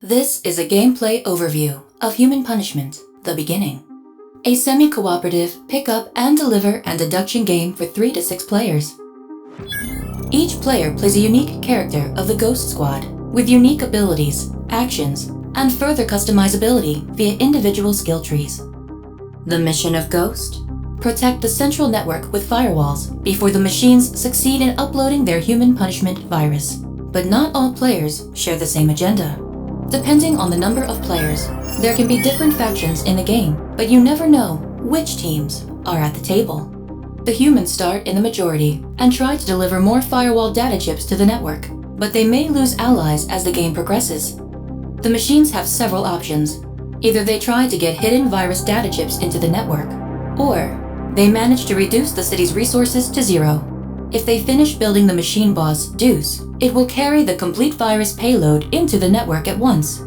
This is a gameplay overview of Human Punishment: The Beginning, a semi-cooperative pick-up and deliver and deduction game for 3 to 6 players. Each player plays a unique character of the Ghost Squad with unique abilities, actions, and further customizability via individual skill trees. The mission of Ghost: protect the central network with firewalls before the machines succeed in uploading their human punishment virus. But not all players share the same agenda. Depending on the number of players, there can be different factions in the game, but you never know which teams are at the table. The humans start in the majority and try to deliver more firewall data chips to the network, but they may lose allies as the game progresses. The machines have several options. Either they try to get hidden virus data chips into the network, or they manage to reduce the city's resources to 0. If they finish building the machine boss, Deuce, it will carry the complete virus payload into the network at once.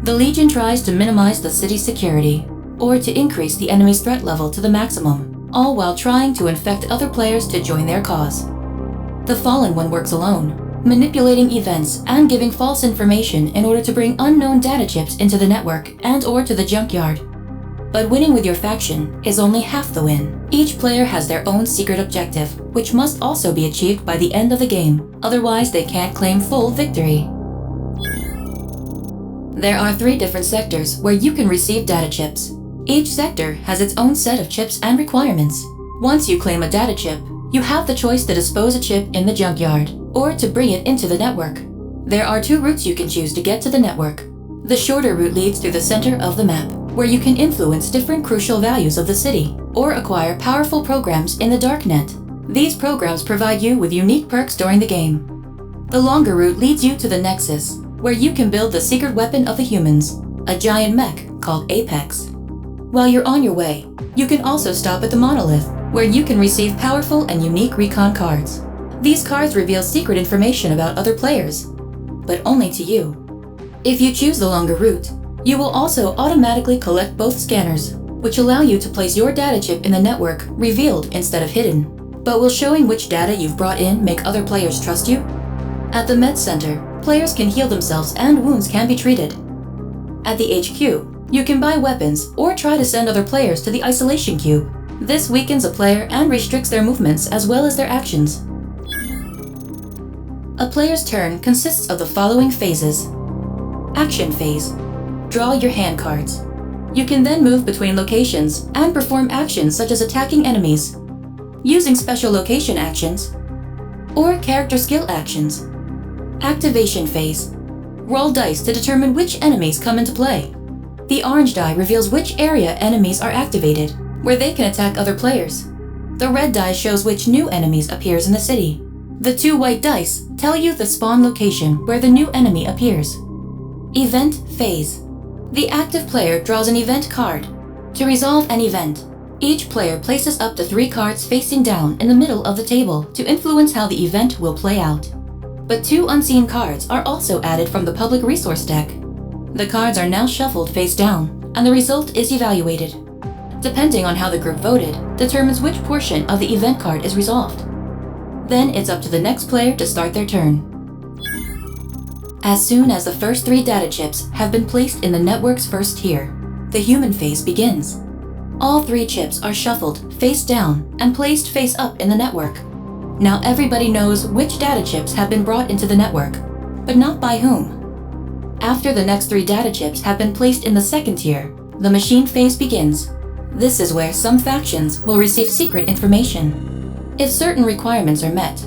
The Legion tries to minimize the city's security, or to increase the enemy's threat level to the maximum, all while trying to infect other players to join their cause. The Fallen One works alone, manipulating events and giving false information in order to bring unknown data chips into the network and/or to the junkyard. But winning with your faction is only half the win. Each player has their own secret objective, which must also be achieved by the end of the game, otherwise they can't claim full victory. There are 3 different sectors where you can receive data chips. Each sector has its own set of chips and requirements. Once you claim a data chip, you have the choice to dispose a chip in the junkyard, or to bring it into the network. There are 2 routes you can choose to get to the network. The shorter route leads through the center of the map, where you can influence different crucial values of the city, or acquire powerful programs in the darknet. These programs provide you with unique perks during the game. The longer route leads you to the Nexus, where you can build the secret weapon of the humans, a giant mech called Apex. While you're on your way, you can also stop at the Monolith, where you can receive powerful and unique recon cards. These cards reveal secret information about other players, but only to you. If you choose the longer route, you will also automatically collect both scanners, which allow you to place your data chip in the network revealed instead of hidden. But will showing which data you've brought in make other players trust you? At the Med Center, players can heal themselves and wounds can be treated. At the HQ, you can buy weapons or try to send other players to the Isolation Cube. This weakens a player and restricts their movements as well as their actions. A player's turn consists of the following phases. Action phase. Draw your hand cards. You can then move between locations and perform actions such as attacking enemies, using special location actions, or character skill actions. Activation phase. Roll dice to determine which enemies come into play. The orange die reveals which area enemies are activated, where they can attack other players. The red die shows which new enemies appears in the city. The 2 white dice tell you the spawn location where the new enemy appears. Event phase. The active player draws an event card. To resolve an event, each player places up to 3 cards facing down in the middle of the table to influence how the event will play out. But 2 unseen cards are also added from the public resource deck. The cards are now shuffled face down, and the result is evaluated. Depending on how the group voted, determines which portion of the event card is resolved. Then it's up to the next player to start their turn. As soon as the first 3 data chips have been placed in the network's first tier, the human phase begins. All 3 chips are shuffled face down and placed face up in the network. Now everybody knows which data chips have been brought into the network, but not by whom. After the next 3 data chips have been placed in the second tier, the machine phase begins. This is where some factions will receive secret information. If certain requirements are met,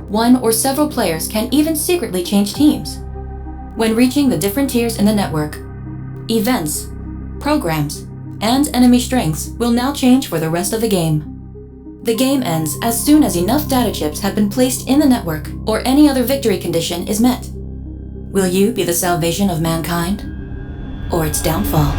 1 or several players can even secretly change teams. When reaching the different tiers in the network, events, programs, and enemy strengths will now change for the rest of the game. The game ends as soon as enough data chips have been placed in the network or any other victory condition is met. Will you be the salvation of mankind, or its downfall?